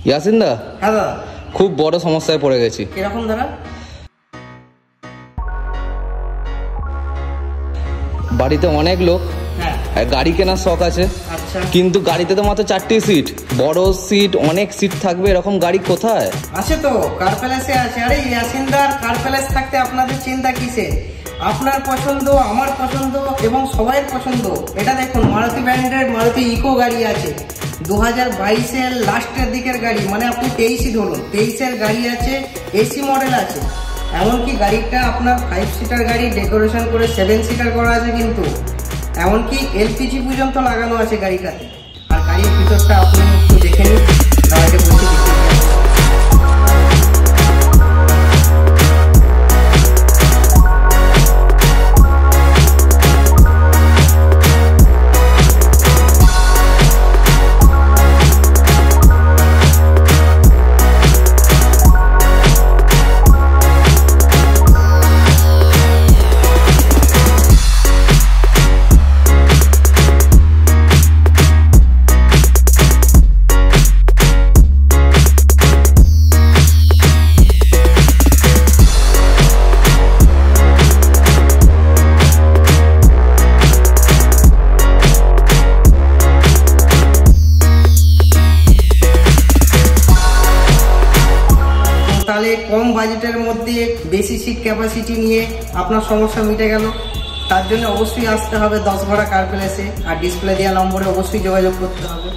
ইয়াসিন দা, হ্যাঁ দাদা, খুব বড় সমস্যায় পড়ে গেছি। কিরকম দাদা? বাড়িতে অনেক লোক, গাড়ি কেনার শখ আছে, কিন্তু গাড়িতে তো মাত্র 4টি সিট। বড় সিট, অনেক সিট থাকবে এরকম গাড়ি কোথায় আছে? তো কার প্যালেসে আছে। আরে ইয়াসিনদার, কার প্যালেস থাকতে আপনাদের চিন্তা কিসে? আপনার পছন্দ, আমার পছন্দ এবং সবাই পছন্দ। এটা দেখুন, মারুতি ব্র্যান্ডের মারুতি ইকো গাড়ি আছে, 2022-এর লাস্টের দিকের গাড়ি, মানে আপনি 23ই ধরুন, 23-এর গাড়ি আছে, এসি মডেল আছে। এমনকি গাড়িটা আপনার 5 সিটার গাড়ি, ডেকোরেশন করে 7 সিটার করা আছে, কিন্তু এমনকি এলপিজি পর্যন্ত লাগানো আছে গাড়িটাতে। আর গাড়ির ভিতরটা আপনি একটু দেখে নিন, গাড়িটা বলছি দেখে নিন। তাহলে কম বাজেটের মধ্যে বেশি সিট ক্যাপাসিটি নিয়ে আপনার সমস্যা মিটে গেল। তার জন্য অবশ্যই আসতে হবে 10 ভাড়া কার প্যালেসে, আর ডিসপ্লে দেওয়া নম্বরে অবশ্যই যোগাযোগ করতে হবে।